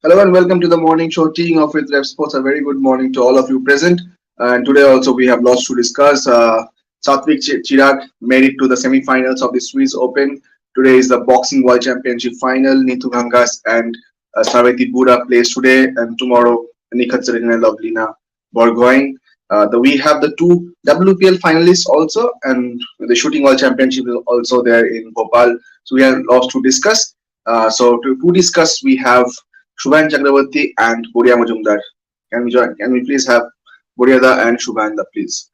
Hello and welcome to the morning show teeing off with RevSportz. A very good morning to all of you present. And today also we have lots to discuss. Satvik Chirag made it to the semi-finals of the Swiss Open. Today is the Boxing World Championship final. Neetu Gangas and Saveti Buddha plays today, and tomorrow Nikhat Serena and Lovlina Borgoin. We have the two WPL finalists also, and the Shooting World Championship is also there in Bhopal. So we have lots to discuss. To discuss, we have Shubhan Chakravarti and Boria Majumdar. Can we join? Can we please have Boriada and Shubhanda, please?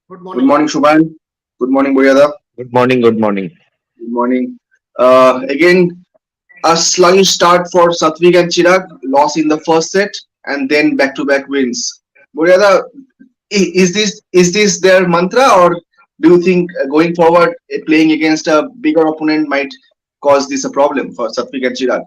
Good Good morning. morning, Shubhan. Good morning, Boriada. Good morning. Good morning. Good morning. Again, a sluggish start for Satvik and Chirag. Loss in the first set, and then back-to-back wins. Boriada, is this their mantra, or do you think going forward, playing against a bigger opponent might cause this a problem for Satvik and Chirag?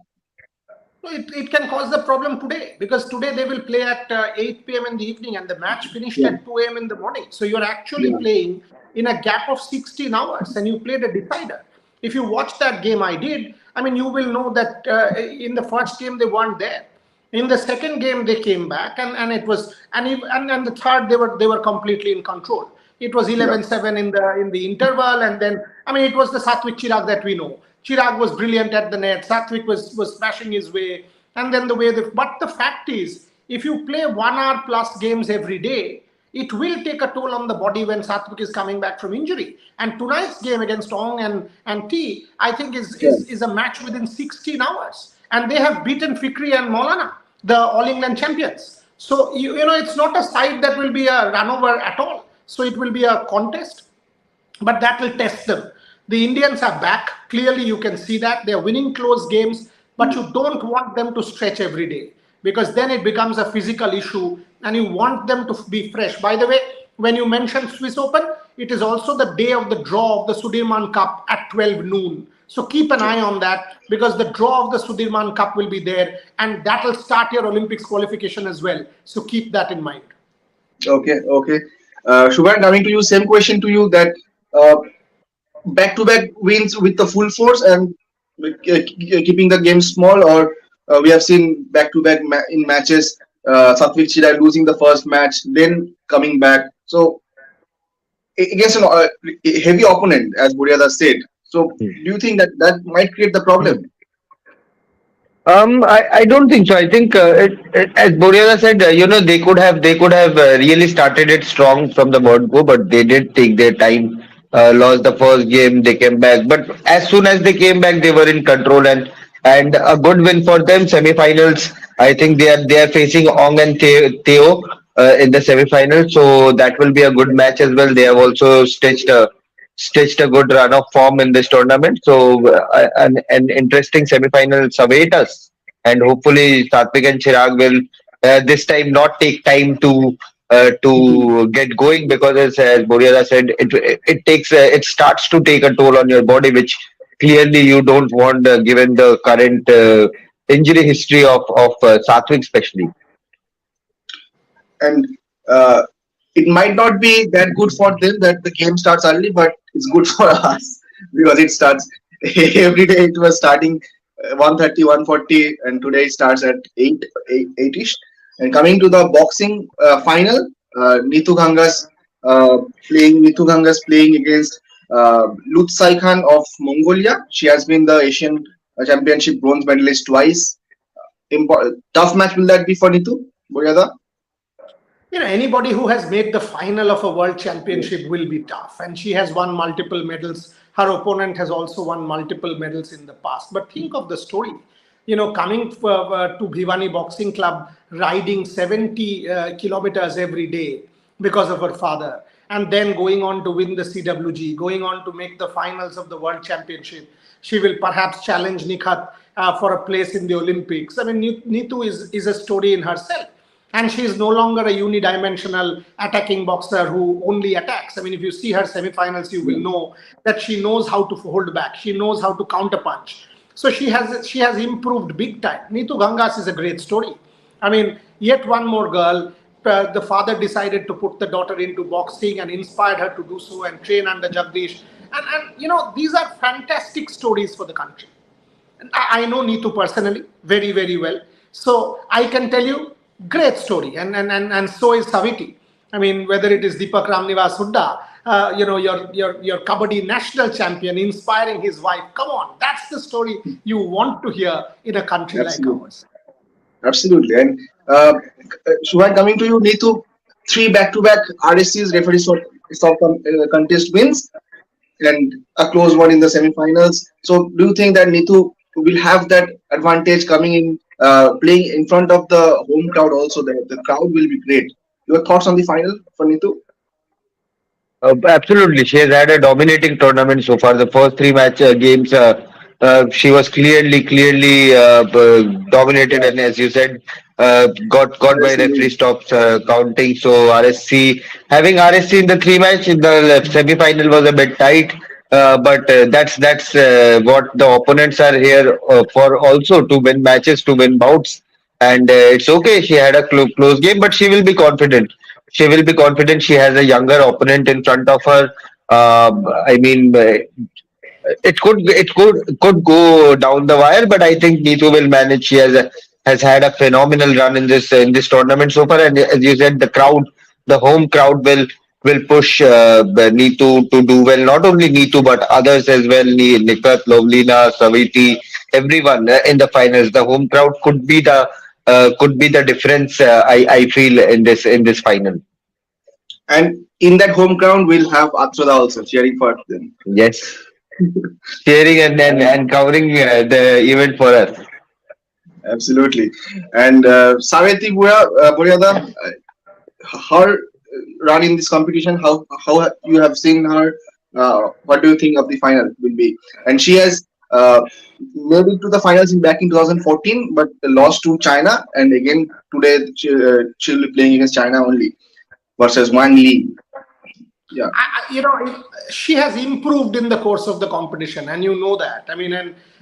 No, it can cause the problem today because today they will play at 8 p.m. in the evening and the match finished Yeah, at 2 a.m. in the morning. So you're actually yeah, playing in a gap of 16 hours and you played a decider. If you watch that game I did, I mean, you will know that in the first game they weren't there. In the second game they came back and it was and the third they were completely in control. It was yeah. 11-7 in the interval, and then I mean it was the Satvik Chirag that we know. Chirag was brilliant at the net. Satvik was smashing his way, and then the way the but the fact is, if you play 1 hour plus games every day, it will take a toll on the body when Satvik is coming back from injury. And tonight's game against Ong and T, I think Yeah. is a match within 16 hours. And they have beaten Fikri and Maulana, the All England champions. So, you know, it's not a side that will be a runover at all. So it will be a contest, but that will test them. The Indians are back. Clearly, you can see that. They're winning close games, but you don't want them to stretch every day because then it becomes a physical issue and you want them to be fresh. By the way, when you mentioned Swiss Open, it is also the day of the draw of the Sudirman Cup at 12 noon. So keep an eye on that because the draw of the Sudirman Cup will be there and that will start your Olympics qualification as well. So keep that in mind. Okay, okay. Shubhan, coming to you, same question to you that uh, back-to-back wins with the full force and keeping the game small, or we have seen back-to-back in matches, Satvik Chirag losing the first match, then coming back. So against a heavy opponent, as Buriada said. So do you think that that might create the problem? I don't think so. I think as Boriana said, they could have really started it strong from the word go, but they did take their time. Lost the first game, they came back, but as soon as they came back, they were in control and a good win for them. Semi-finals. I think they are facing Ong and Theo in the semi-finals, so that will be a good match as well. They have also stitched a good run of form in this tournament. So an interesting semi-finals await us, and hopefully Satvik and Chirag will this time not take time to get going because as Boriala said, it starts to take a toll on your body, which clearly you don't want given the current injury history of Satvik especially. And it might not be that good for them that the game starts early, but it's good for us because it starts every day. It was starting 1:30, 1:40, and today it starts at 8 ish. And coming to the boxing final, Neetu Gangas playing against Lutsai Khan of Mongolia. She has been the Asian Championship bronze medalist twice. Tough match will that be for Neetu? Boyada? You know, anybody who has made the final of a world Yes. championship will be tough, and she has won multiple medals. Her opponent has also won multiple medals in the past. But think of the story, you know, coming to Bhivani Boxing Club, riding 70 kilometers every day because of her father, and then going on to win the CWG, going on to make the finals of the world championship. She will perhaps challenge Nikhat for a place in the Olympics. I mean, Neetu is a story in herself, and she is no longer a unidimensional attacking boxer who only attacks. I mean, if you see her semifinals, you will know that she knows how to hold back. She knows how to counterpunch. So she has improved big time. Neetu Gangas is a great story. I mean, yet one more girl. The father decided to put the daughter into boxing and inspired her to do so and train under Jagdish. And you know, these are fantastic stories for the country. I know Neetu personally very, very well. So I can tell you, great story, and so is Saviti. I mean, whether it is Deepak Ramnivas Hooda, your kabaddi national champion inspiring his wife. Come on, that's the story you want to hear in a country like Absolutely. ours. Absolutely. And Shubhan, coming to you, Neetu, three back-to-back RSC's referee contest wins and a close one in the semi-finals. So, do you think that Neetu will have that advantage coming in, playing in front of the home crowd also? The crowd will be great. Your thoughts on the final for Neetu? Absolutely, she has had a dominating tournament so far. The first three match games, she was clearly dominated, and as you said, got by RSC referee wins. stops counting. So RSC having RSC in the three match in the semi final was a bit tight. But that's what the opponents are here for, also to win matches, to win bouts, and it's okay. She had a close game, but she will be confident. She will be confident. She has a younger opponent in front of her. I mean, it could go down the wire, but I think Neetu will manage. Has had a phenomenal run in this tournament so far, and as you said, the home crowd will push Neetu to do well. Not only Neetu, but others as well. Nikat, Lovlina, Saviti, everyone in the finals. The home crowd could be the difference. I feel in this final. And in that home ground, we'll have Atroda also cheering for them. Yes, cheering and covering the event for us. Absolutely. And Saveti Buryada, her run in this competition, how you have seen her, what do you think of the final will be? And she has made it to the finals back in 2014, but lost to China, and again today she'll be playing against China only versus Wang Li. Yeah, She has improved in the course of the competition, and you know that. I mean,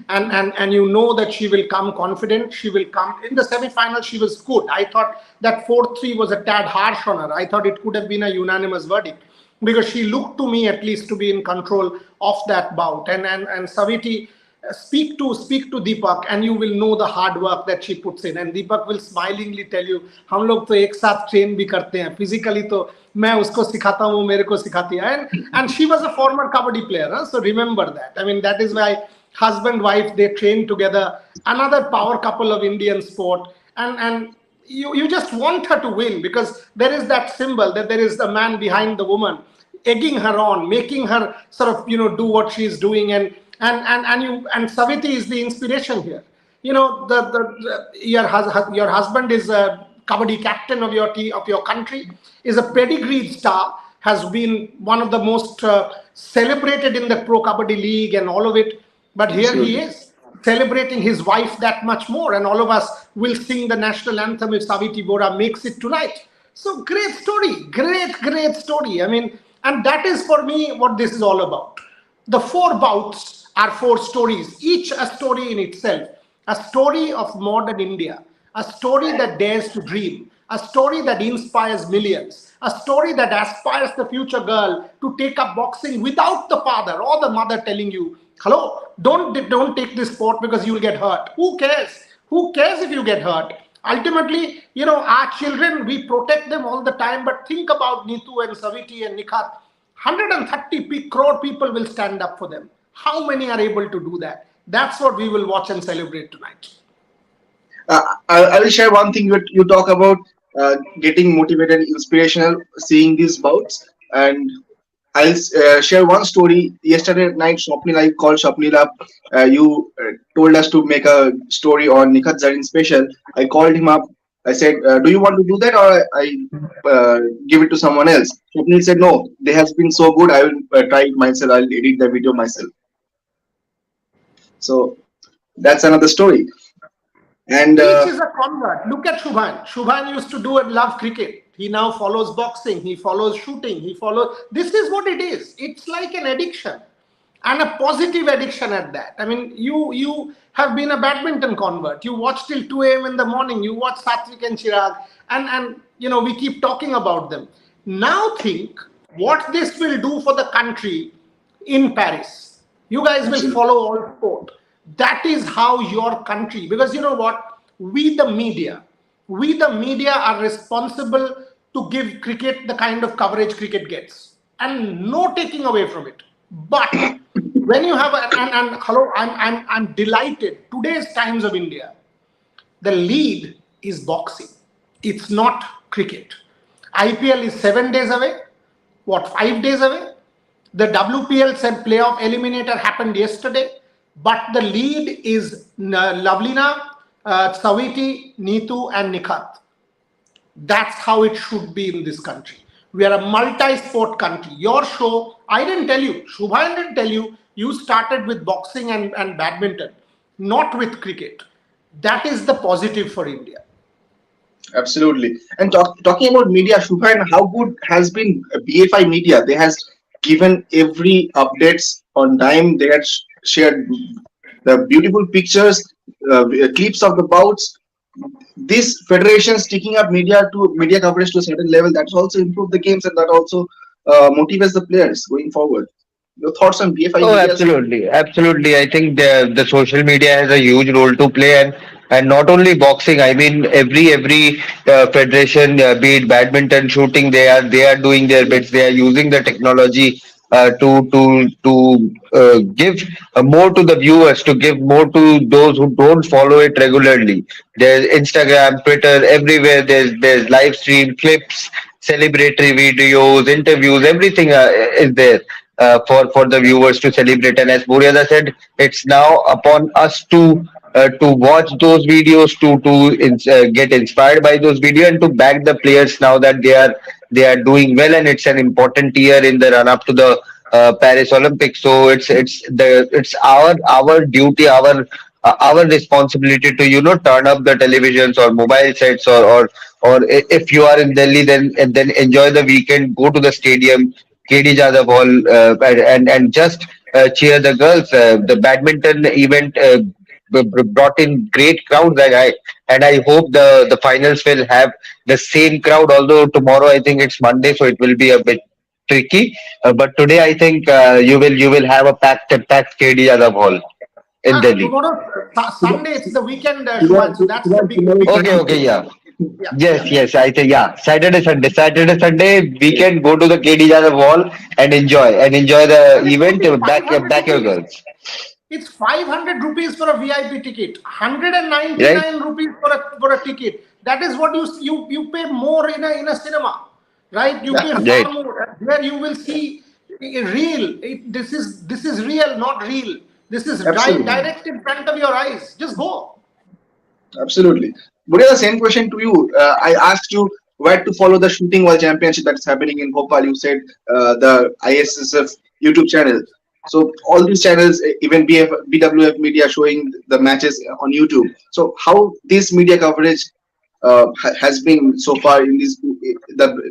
and you know that she will come confident. She will come in the semi-final. She was good. I thought that 4-3 was a tad harsh on her. I thought it could have been a unanimous verdict because she looked to me at least to be in control of that bout. And Saviti, speak to Deepak, and you will know the hard work that she puts in. And Deepak will smilingly tell you, हम लोग तो एक साथ train भी करते हैं. Physically तो मैं उसको सिखाता हूँ, वो मेरे को सिखाती है. And she was a former kabaddi player, huh? So remember that. I mean, that is why husband wife, they train together. Another power couple of Indian sport. And you just want her to win because there is that symbol that there is a man behind the woman, egging her on, making her sort of do what she's doing. And Saviti is the inspiration here. Your husband is a kabaddi captain of your country, is a pedigreed star, has been one of the most celebrated in the pro kabaddi league and all of it. But here he absolutely. is celebrating his wife that much more, and all of us will sing the national anthem if Saviti Bora makes it tonight. So great story, great story. I mean, and that is for me what this is all about. The four bouts are four stories, each a story in itself. A story of modern India, a story that dares to dream, a story that inspires millions, a story that aspires the future girl to take up boxing without the father or the mother telling you, hello, don't take this sport because you'll get hurt. Who cares? Who cares if you get hurt? Ultimately, our children, we protect them all the time, but think about Neetu and Saviti and Nikhat. 130 crore people will stand up for them. How many are able to do that? That's what we will watch and celebrate tonight. I will share one thing. You talk about getting motivated, inspirational, seeing these bouts, and I'll share one story. Yesterday night, Swapnil, I called Swapnil up. You told us to make a story on Nikhat Zarin special. I called him up. I said, "Do you want to do that, or I give it to someone else?" Swapnil said, "No, they have been so good. I will try it myself. I'll edit the video myself." So that's another story. And Each is a convert. Look at Shubhan. Shubhan used to do and love cricket. He now follows boxing. He follows shooting. He follows. This is what it is. It's like an addiction, and a positive addiction at that. I mean, you have been a badminton convert. You watch till 2 a.m. in the morning. You watch Satvik and Chirag, and we keep talking about them. Now think what this will do for the country in Paris. You guys will absolutely, follow all sport. That is how your country, because you know what? We the media are responsible to give cricket the kind of coverage cricket gets, and no taking away from it. But when you have and hello, I'm delighted. Today's Times of India, the lead is boxing. It's not cricket. IPL is 7 days away. What, 5 days away? The WPL said playoff eliminator happened yesterday, but the lead is Lavlina, Saviti, Neetu, and Nikhat. That's how it should be in this country. We are a multi-sport country. Your show, I didn't tell you, Shubhayan didn't tell you, you started with boxing and badminton, not with cricket. That is the positive for India. Absolutely. And talking about media, Shubhan, how good has been BFI media? They has given every updates on time. They had shared the beautiful pictures, clips of the bouts. This federation sticking up media coverage to a certain level, that's also improved the games, and that also motivates the players going forward. Your thoughts on BFI Oh, media? absolutely, absolutely. I think the social media has a huge role to play, and not only boxing. I mean, every federation, be it badminton, shooting, they are doing their bits. They are using the technology to give more to the viewers, to give more to those who don't follow it regularly. There's Instagram, Twitter, everywhere. There's live stream clips, celebratory videos, interviews. Everything is there for the viewers to celebrate. And as Buriada said, it's now upon us to watch those videos, to get inspired by those videos, and to back the players now that they are doing well. And it's an important year in the run up to the Paris Olympics. So it's our duty, our responsibility to turn up the televisions or mobile sets, or if you are in Delhi, then enjoy the weekend, go to the stadium, KD Jadhav Hall, and just cheer the girls. The badminton event brought in great crowds, and I hope the finals will have the same crowd. Although tomorrow I think it's Monday, so it will be a bit tricky. But today I think you will have a packed KD Yadav Hall in Delhi. Tomorrow, Sunday, it's the weekend, Shubhayan. So that's the big Okay, thing. okay, yeah. Yeah, Yes, yeah. yes, I think yeah. Saturday, weekend. Go to the KD Yadav Hall and enjoy the And it's event. only Back 500 your rupees. girls, It's 500 rupees for a VIP ticket, right? 199 rupees for a ticket. That is what you pay more in a cinema, right? You pay Right. far more. Where you will see real. This is real, not real. This is Absolutely. direct in front of your eyes. Just go. Absolutely. Buria, the same question to you. I asked you where to follow the shooting world championship that's happening in Bhopal. You said the ISSF YouTube channel. So all these channels, even BWF media showing the matches on YouTube. So how this media coverage has been so far in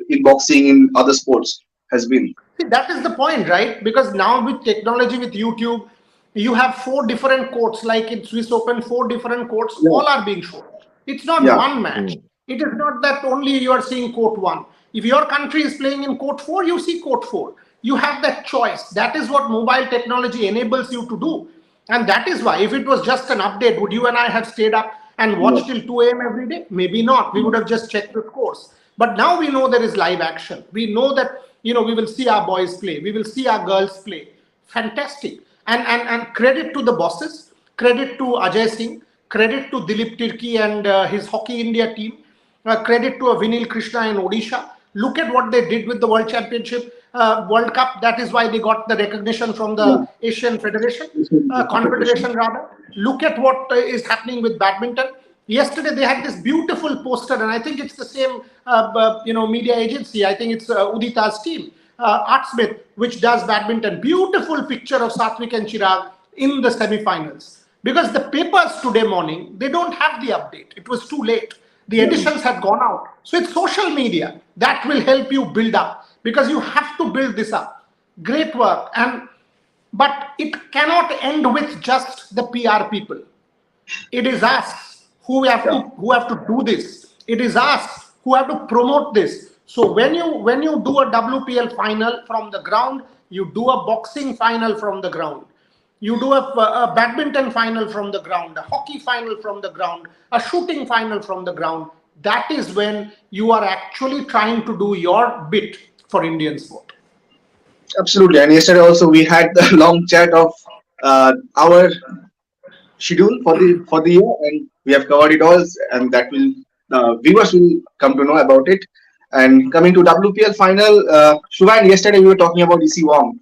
in boxing, in other sports has been. See, that is the point, right? Because now with technology, with YouTube, you have four different courts, like in Swiss Open, four different courts, Yeah. all are being shown. It's not Yeah. one match. Mm. It is not that only you are seeing court one. If your country is playing in court four, you see court four. You have that choice. That is what mobile technology enables you to do. And that is why, if it was just an update, would you and I have stayed up and watched No. till 2 a.m. every day? Maybe not. We would have just checked the scores. But now we know there is live action. We know that, we will see our boys play. We will see our girls play. Fantastic. And credit to the bosses, credit to Ajay Singh, credit to Dilip Tirki and his Hockey India team, credit to Vinil Krishna in Odisha. Look at what they did with the World Championship, World Cup. That is why they got the recognition from Yeah. the Asian Federation, Confederation rather. Look at what is happening with badminton. Yesterday they had this beautiful poster, and I think it's the same, media agency. I think it's Udita's team, Artsmith, which does badminton. Beautiful picture of Satvik and Chirag in the semi-finals. Because the papers today morning, they don't have the update. It was too late. The Yeah. editions had gone out. So it's social media that will help you build up, because you have to build this up. Great work. But it cannot end with just the PR people. It is us who have to Yeah. do this. It is us who have to promote this. So when you do a WPL final from the ground, you do a boxing final from the ground. you do a badminton final from the ground, a hockey final from the ground, a shooting final from the ground. That is when you are actually trying to do your bit for Indian sport. Absolutely. And yesterday also we had the long chat of our schedule for the year, and we have covered it all, and that will viewers will come to know about it. And coming to WPL final, Shubhan, yesterday we were talking about EC Wong,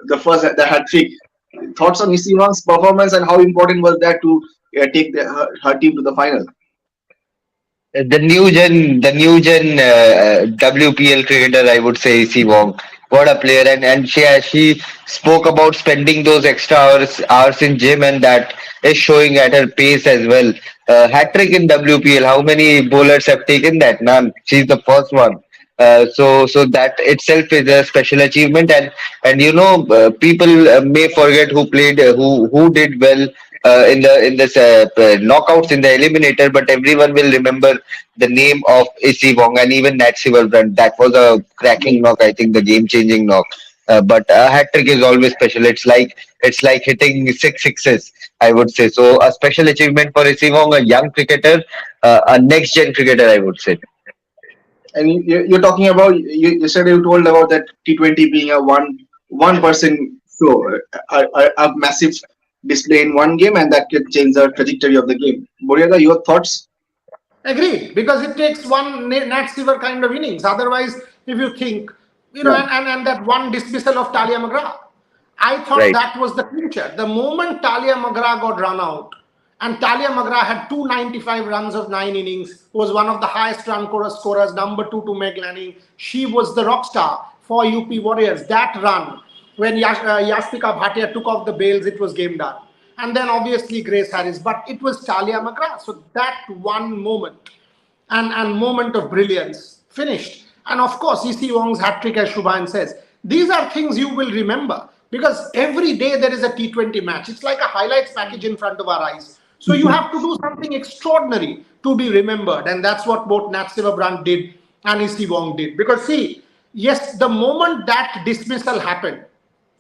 the hat trick. Thoughts on EC Wong's performance and how important was that to take her team to the final? The new gen WPL cricketer, I would say, C Wong. What a player, and she spoke about spending those extra hours in gym, and that is showing at her pace as well. Hat trick in WPL. How many bowlers have taken that? None. She's the first one. So that itself is a special achievement, and people may forget who played, who did well in this knockouts in the eliminator, but everyone will remember the name of AC Wong and even Nat Silverbrand. That was a cracking knock, I think, the game changing knock. But a hat trick is always special. It's like hitting six sixes, I would say. So a special achievement for AC Wong, a young cricketer, a next gen cricketer, I would say. And you're talking about yesterday you told about that T20 being a one person show, a massive display in one game, and that can change the trajectory of the game. Boriada, your thoughts? Agreed, because it takes one Nat Silver kind of innings. Otherwise, if you think, Yeah. and that one dismissal of Talia McGrath, I thought Right. that was the clincher. The moment Talia McGrath got run out, and Talia McGrath had 295 runs of 9 innings, was one of the highest run scorers, number two to Meg Lanning. She was the rock star for UP Warriors. That run, when Yastika Bhatia took off the bails, it was game done. And then obviously Grace Harris, but it was Talia McGrath. So that one moment and moment of brilliance finished. And of course, EC Wong's hat trick, as Shubhan says, these are things you will remember because every day there is a T20 match. It's like a highlights package in front of our eyes. So you have to do something extraordinary to be remembered. And that's what both Nat Silverbrand did and EC Wong did. Because see, yes, the moment that dismissal happened,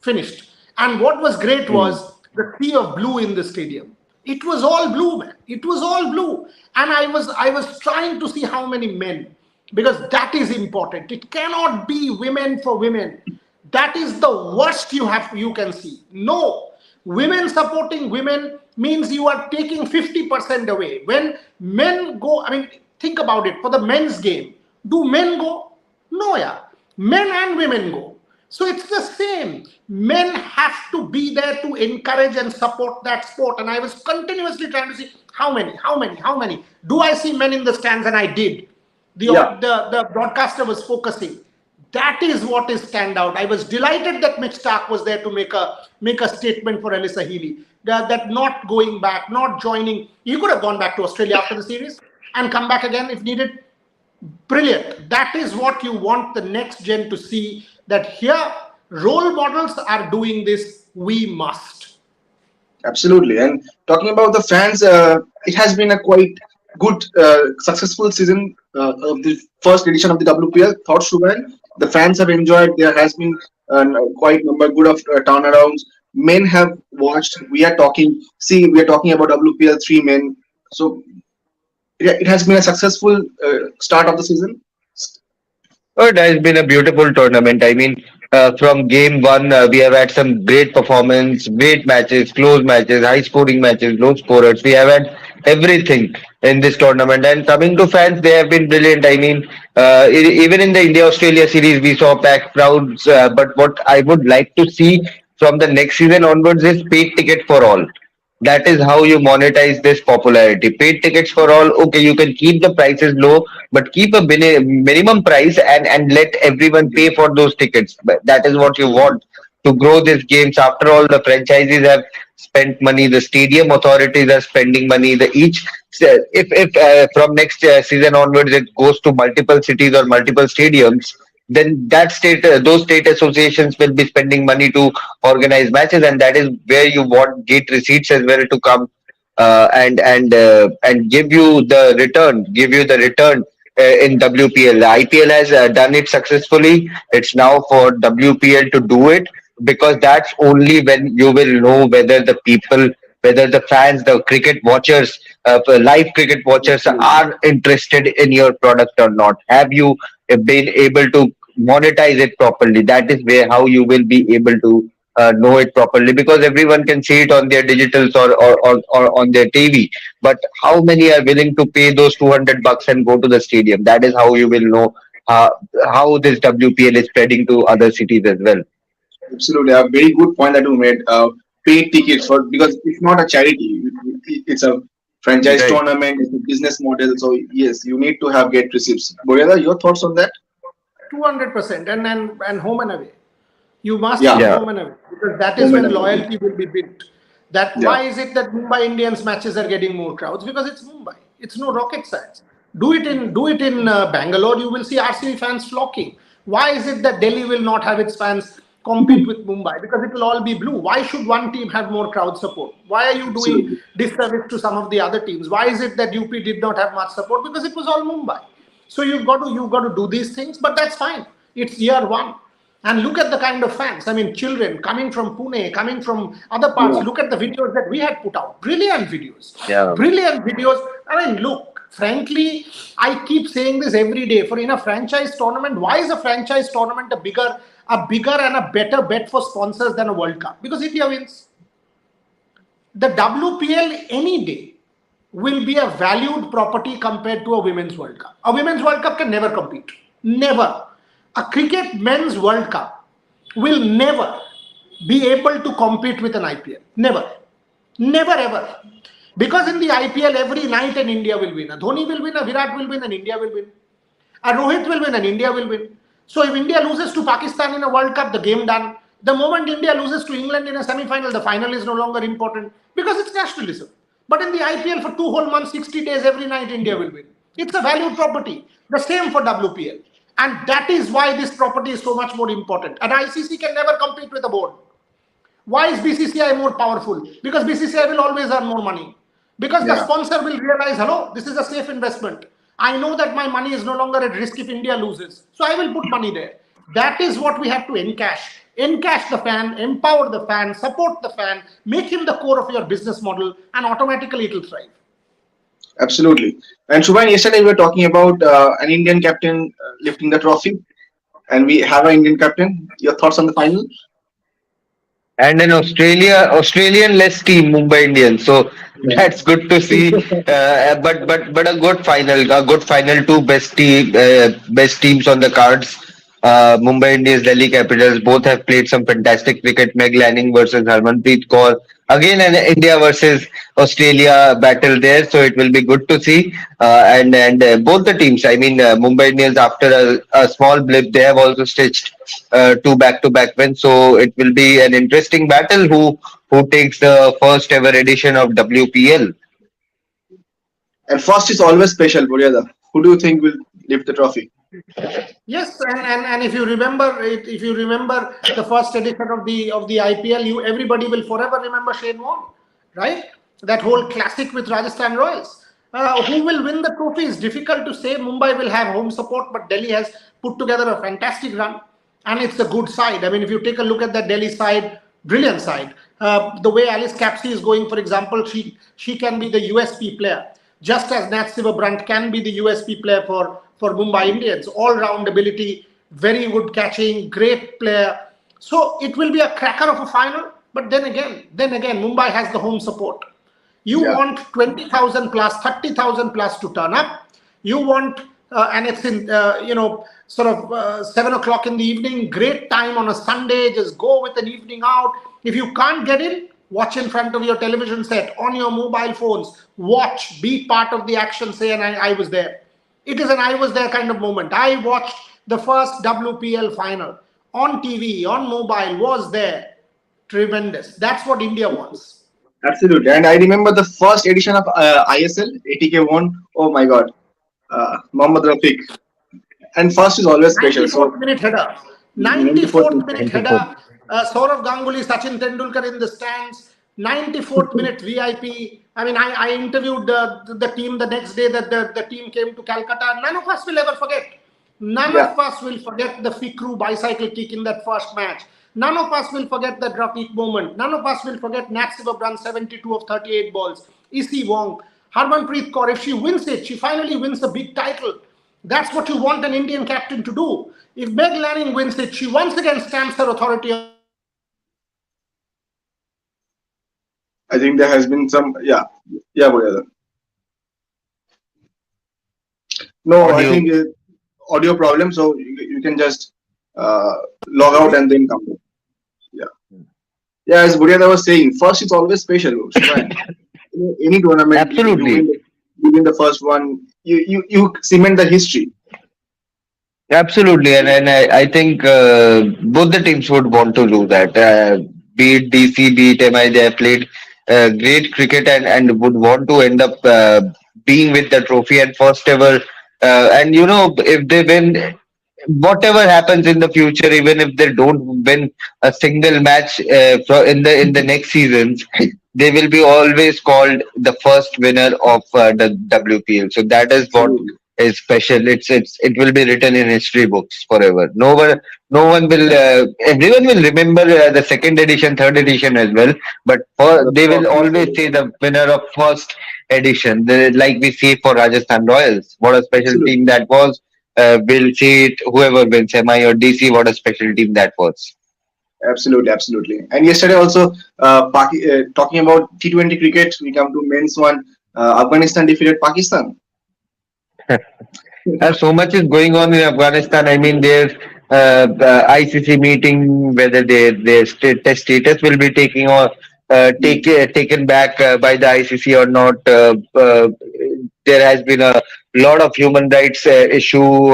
finished. And what was great was the sea of blue in the stadium. It was all blue, man. It was all blue. And I was trying to see how many men, because that is important. It cannot be women for women. That is the worst you can see. No, women supporting women means you are taking 50% away. When men go, I mean, think about it. For the men's game, do men go? No, yeah. Men and women go. So it's the same. Men have to be there to encourage and support that sport. And I was continuously trying to see how many. Do I see men in the stands? And I did. Yeah. The broadcaster was focusing. That is what is stand out. I was delighted that Mitch Stark was there to make a statement for Alyssa Healy. That not going back, not joining. You could have gone back to Australia after the series and come back again if needed. Brilliant. That is what you want the next gen to see, that here role models are doing this. We must. Absolutely. And talking about the fans, it has been a quite good, successful season of the first edition of the WPL. Thoughts, Shubhan? The fans have enjoyed. There has been quite number good of turnarounds. Men have watched. We are talking. See, we are talking about WPL 3 men. So it has been a successful start of the season. Oh, it has been a beautiful tournament. I mean, from game one, we have had some great performance, great matches, close matches, high scoring matches, low scorers. We have had everything in this tournament. And coming to fans, they have been brilliant. I mean, even in the India Australia series, we saw packed crowds. But what I would like to see from the next season onwards is paid ticket for all. That is how you monetize this popularity. Paid tickets for all. Okay, you can keep the prices low, but keep a minimum price and let everyone pay for those tickets. But that is what you want to grow these games. After all, the franchises have spent money. The stadium authorities are spending money. The each if from next season onwards it goes to multiple cities or multiple stadiums, then that state those state associations will be spending money to organize matches, and that is where you want gate receipts as well to come and give you the return in WPL. The IPL has done it successfully. It's now for WPL to do it. because that's only when you will know whether the people, whether the fans, the cricket watchers, live cricket watchers are interested in your product or not. Have you been able to monetize it properly? That is where how you will be able to know it properly, because everyone can see it on their digitals or on their TV. But how many are willing to pay those $200 and go to the stadium? That is how you will know uh, how this WPL is spreading to other cities as well. Absolutely, a very good point that you made. Paid tickets for, because it's not a charity; it's a franchise Right. tournament. It's a business model. So yes, you need to have gate receipts. Boyada, your thoughts on that? 200%, and home and away. You must Yeah, have Yeah. home and away, because that is home and when away. loyalty will be built. That Yeah, why is it that Mumbai Indians matches are getting more crowds? Because it's Mumbai. It's no rocket science. Do it in Bangalore. You will see RCB fans flocking. Why is it that Delhi will not have its fans compete with Mumbai? Because it will all be blue. Why should one team have more crowd support? Why are you doing absolutely. disservice to some of the other teams? Why is it that UP did not have much support? Because it was all Mumbai. So you've got to do these things, but that's fine. It's year one. And look at the kind of fans. I mean, children coming from Pune, coming from other parts. Yeah, Look at the videos that we had put out. Brilliant videos. Yeah. Brilliant videos. I mean, look, frankly, I keep saying this every day. For in a franchise tournament, why is a franchise tournament a bigger and a better bet for sponsors than a World Cup? Because India wins. The WPL any day will be a valued property compared to a Women's World Cup. A Women's World Cup can never compete. Never. A cricket men's World Cup will never be able to compete with an IPL. Never. Never ever. Because in the IPL, every night an India will win. A Dhoni will win, a Virat will win, and India will win. A Rohit will win and India will win. So if India loses to Pakistan in a World Cup, the game done. The moment India loses to England in a semi-final, the final is no longer important because it's nationalism. But in the IPL, for 2 whole months, 60 days, every night India will win. It's a valued property. The same for WPL. And that is why this property is so much more important. And ICC can never compete with the board. Why is BCCI more powerful? Because BCCI will always earn more money. Because the yeah. sponsor will realize, hello, this is a safe investment. I know that my money is no longer at risk if India loses. So I will put money there. That is what we have to encash. Encash the fan, empower the fan, support the fan, make him the core of your business model, and automatically it will thrive. Absolutely. And Shubhan, yesterday we were talking about an Indian captain lifting the trophy, and we have an Indian captain. Your thoughts on the final? And an Australian less team, Mumbai Indians. So Yeah. that's good to see. But a good final, two best teams on the cards. Mumbai Indians, Delhi Capitals, both have played some fantastic cricket. Meg Lanning versus Harmanpreet Kaur. Again, an India versus Australia battle there. So it will be good to see. And both the teams. I mean, Mumbai Indians, after a small blip, they have also stitched two back-to-back wins. So it will be an interesting battle. Who takes the first ever edition of WPL? And first is always special, Boryada. Who do you think will lift the trophy? Yes, and if you remember the first edition of the IPL, everybody will forever remember Shane Warne, right? That whole classic with Rajasthan Royals. Who will win the trophy is difficult to say. Mumbai will have home support, but Delhi has put together a fantastic run, and it's a good side. I mean, if you take a look at that Delhi side, brilliant side. The way Alice Capsey is going, for example, she can be the USP player, just as Nat Silverbrunt can be the USP player for Mumbai Indians. All round ability, very good catching, great player. So it will be a cracker of a final. But then again, Mumbai has the home support. You Yeah. want 20,000 plus, 30,000 plus to turn up. You want, and it's in, sort of 7 o'clock in the evening, great time on a Sunday, just go with an evening out. If you can't get in, watch in front of your television set, on your mobile phones, watch, be part of the action, say, and I was there. It is an I was there kind of moment. I watched the first WPL final on TV, on mobile, was there. Tremendous. That's what India wants. Absolutely. And I remember the first edition of ISL, ATK won. Oh my God. Mohammad Rafiq. And first is always special. So, 94th minute header. 94th 94th minute. minute 94. header. Saurav Ganguly, Sachin Tendulkar in the stands. 94th minute VIP. I mean, I interviewed the team the next day that the team came to Calcutta. None of us will ever forget. None Yeah. of us will forget the Fikru bicycle kick in that first match. None of us will forget that Rafiq moment. None of us will forget Nat Sivab run 72 of 38 balls. Isi Wong, Harmanpreet Kaur, if she wins it, she finally wins a big title. That's what you want an Indian captain to do. If Meg Lanning wins it, she once again stamps her authority on the game. And she will be the best captain in the world. I think there has been some, yeah, yeah, Buryada. No, I Audio. think audio problem. So you can just uh, log out and then come back. Yeah, yeah. As Buryada was saying, first it's always special, Shivang. Any tournament, you Absolutely. win the first one, you cement the history. Absolutely, and I think both the teams would want to do that. Be it DC, be it MI, they have played great cricket and would want to end up being with the trophy and first ever. And if they win, whatever happens in the future, even if they don't win a single match in the next seasons, they will be always called the first winner of the WPL. So that is what Absolutely, is special. It will be written in history books forever. No one will. Everyone will remember the second edition, third edition as well. But the they will trophies, always say the winner of first edition. Like we see for Rajasthan Royals, what a special team absolutely. that was. Will see it whoever wins, MI or DC. What a special team that was. Absolutely, absolutely. And yesterday also, talking about T20 cricket, we come to men's one. Afghanistan defeated Pakistan. So much is going on in Afghanistan. I mean, their ICC meeting, whether their test status will be taken back by the ICC or not. There has been a lot of human rights issue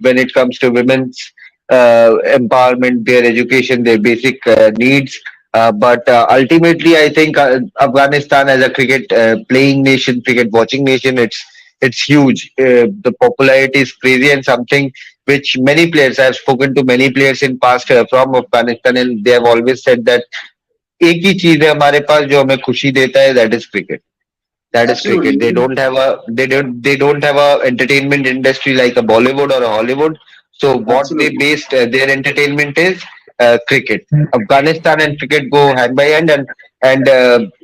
when it comes to women's empowerment, their education, their basic needs. But ultimately, I think Afghanistan as a cricket playing nation, cricket watching nation, it's huge. The popularity is crazy and something which many players, I've spoken to many players in past from Afghanistan, and they have always said that एक ही चीज है हमारे पास जो हमें खुशी देता है, that is cricket. That is cricket. Absolutely, They don't have a entertainment industry like a Bollywood or a Hollywood. So what they absolutely, based their entertainment is cricket. Afghanistan and cricket go hand by hand, and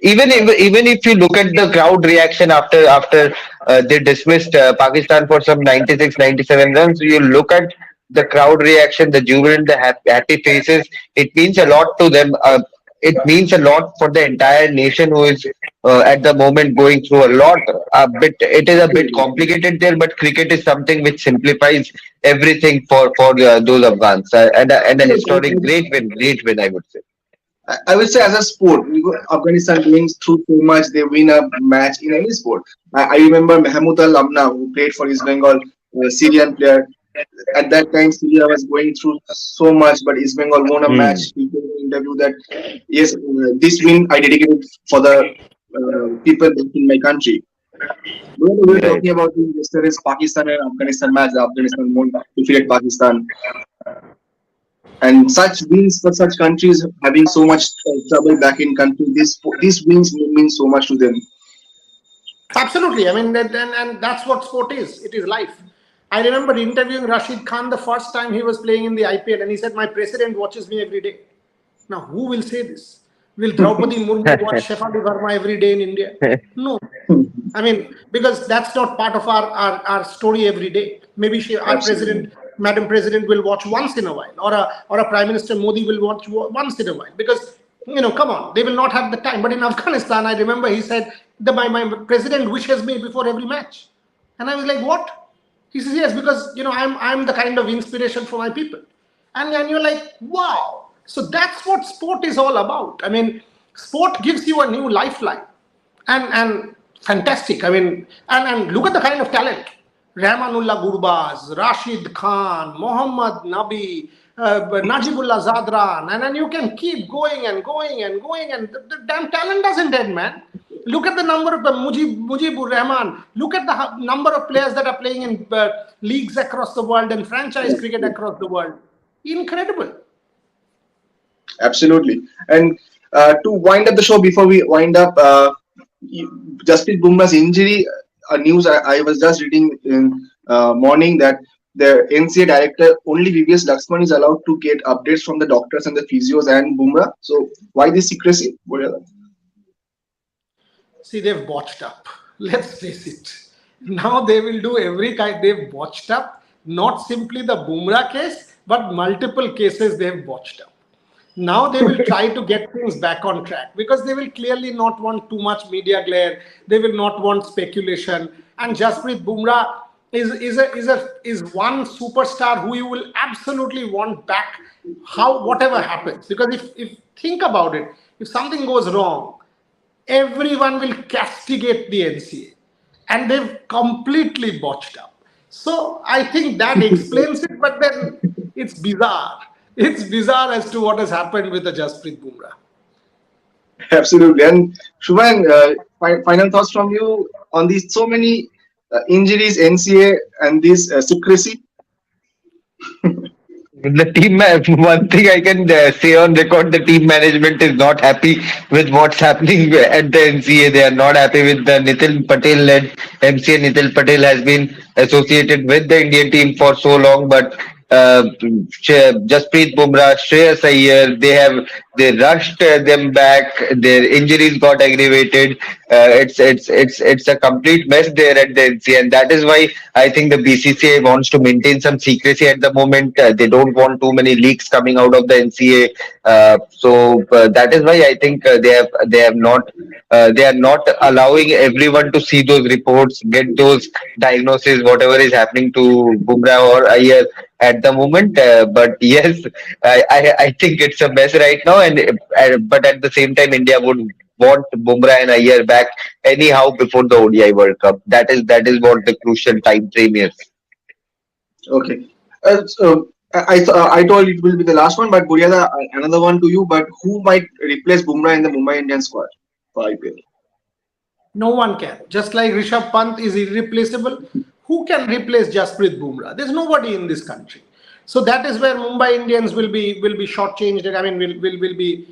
even if you look at the crowd reaction after they dismissed Pakistan for some 96, 97 runs, you look at the crowd reaction, the jubilant, the happy faces. It means a lot to them. It means a lot for the entire nation who is at the moment going through a lot. It is a bit absolutely. complicated there, but cricket is something which simplifies everything for those Afghans, and a Yes, historic great win, I would say. I would say as a sport, Afghanistan going through so much, they win a match in any sport. I remember Mahmoud Al Amna, who played for East Bengal, Syrian player. At that time, Syria was going through so much, but East Bengal won a match. Hmm. He gave an interview that yes, this win I dedicated for the people back in my country. When we were Right. talking about yesterday's Pakistan and Afghanistan match, the Afghanistan won, defeated Pakistan, and such wins for such countries having so much trouble back in country. These wins mean so much to them. Absolutely. I mean, and that's what sport is. It is life. I remember interviewing Rashid Khan the first time he was playing in the IPL, and he said, "My president watches me every day." Now, who will say this? Will Draupadi Murmu watch Shefali Verma every day in India? No. I mean, because that's not part of our story every day. Maybe our Absolutely, president, Madam President, will watch once in a while, or a Prime Minister Modi will watch once in a while. Because come on, they will not have the time. But in Afghanistan, I remember he said, my president wishes me before every match," and I was like, "What?" He says, "Yes, because I'm the kind of inspiration for my people," and you're like, "Wow." So that's what sport is all about. I mean, sport gives you a new lifeline, and fantastic. I mean, and look at the kind of talent: Rahmanullah Gurbaz, Rashid Khan, Mohammad Nabi, Najibullah Zadran, and you can keep going and going and going, and the damn talent doesn't end, man. Look at the number of Mujibur Rahman. Look at the number of players that are playing in leagues across the world and franchise cricket across the world. Incredible. absolutely. And to wind up the show, before we wind up, Jasprit Bumrah's injury news. I was just reading in morning that the NCA director, only VVS Laxman is allowed to get updates from the doctors and the physios and Bumrah. So why this secrecy? See, they've botched up. Let's face it. Now they will do every kind. They've botched up. Not simply the Bumrah case, but multiple cases they've botched up. Now they will try to get things back on track because they will clearly not want too much media glare. They will not want speculation. And Jasprit Bumrah is one superstar who you will absolutely want back. How whatever happens, because if think about it, if something goes wrong, everyone will castigate the NCA, and they've completely botched up. So I think that explains it, but then it's bizarre. It's bizarre as to what has happened with the Jasprit Bumrah. Absolutely. And Shubhan, final thoughts from you on these so many injuries, NCA, and this secrecy? The one thing I can say on record, the team management is not happy with what's happening at the NCA. They are not happy with the Nitin Patel led MCA. Nitin Patel has been associated with the Indian team for so long, but Jasprit Bumrah, Shreyas Iyer, they rushed them back. Their injuries got aggravated. It's a complete mess there at the NCA, and that is why I think the BCCI wants to maintain some secrecy at the moment. They don't want too many leaks coming out of the NCA. So that is why I think they are not allowing everyone to see those reports, get those diagnoses, whatever is happening to Bumrah or Iyer at the moment. But yes, I think it's a mess right now, and but at the same time, India would want Bumrah and Iyer back anyhow before the ODI World Cup. That is what the crucial time frame is. Okay. I told it will be the last one, but Buryada, another one to you. But who might replace Bumrah in the Mumbai Indian squad for IPL? No one can. Just like Rishabh Pant is irreplaceable, who can replace Jasprit Bumrah? There's nobody in this country. So that is where Mumbai Indians will be shortchanged. I mean, will be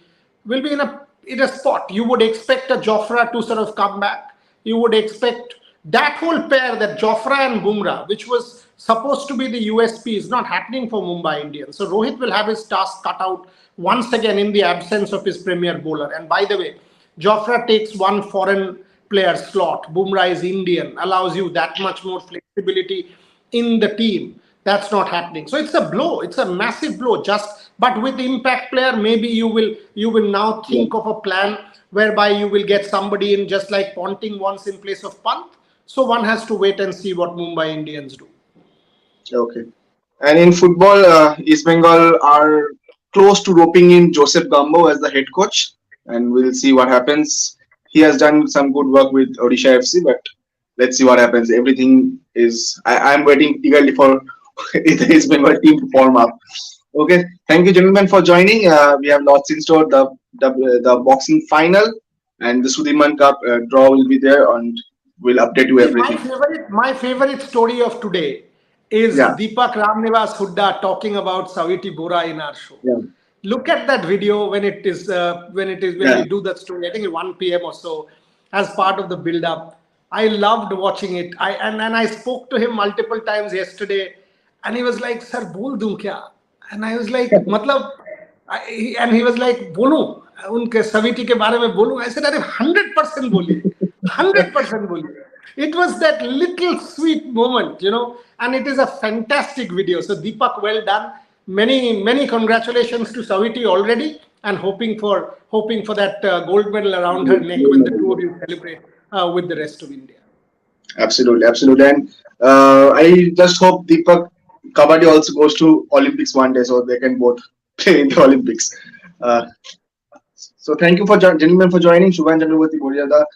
in a spot. You would expect a Jofra to sort of come back. You would expect that whole pair, that Jofra and Bumrah, which was supposed to be the USP, is not happening for Mumbai Indians. So Rohit will have his task cut out once again in the absence of his premier bowler. And by the way, Jofra takes one foreign player slot. Bumrah is Indian, allows you that much more flexibility in the team. That's not happening. So it's a blow. It's a massive blow. But with impact player, maybe you will now think of a plan whereby you will get somebody in, just like Ponting once in place of Pant. So one has to wait and see what Mumbai Indians do. Okay. And in football, East Bengal are close to roping in Joseph Gambo as the head coach, and we'll see what happens. He has done some good work with Odisha FC, but let's see what happens. Everything is. I'm waiting eagerly for the East Bengal team to form up. Okay. Thank you, gentlemen, for joining. We have lots in store. The boxing final and the Sudirman Cup draw will be there, and we'll update you everything. My favorite story of today is Deepak Ramnivas Hooda talking about Saviti Bora in our show. Yeah. Look at that video when we do that story. I think at 1 p.m. or so, as part of the build-up. I loved watching it. I spoke to him multiple times yesterday, and he was like, "Sir, bol dun kya?" And I was like, "Matlab," and he was like, "Bolu, unke Saviti ke bare mein bolu." I said, "Arey 100% boliye, 100% boliye." It was that little sweet moment, and it is a fantastic video. So Deepak, well done. Many congratulations to Saviti already, and hoping for that gold medal around her neck when the two of you celebrate with the rest of India. Absolutely. And I just hope Deepak Kabaddi also goes to Olympics one day, so they can both play in the Olympics. So thank you gentlemen for joining. Shubhan Chandravati Buryada,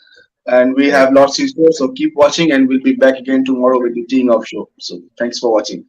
and we have lots in store. So keep watching, and we'll be back again tomorrow with the team of show. So thanks for watching.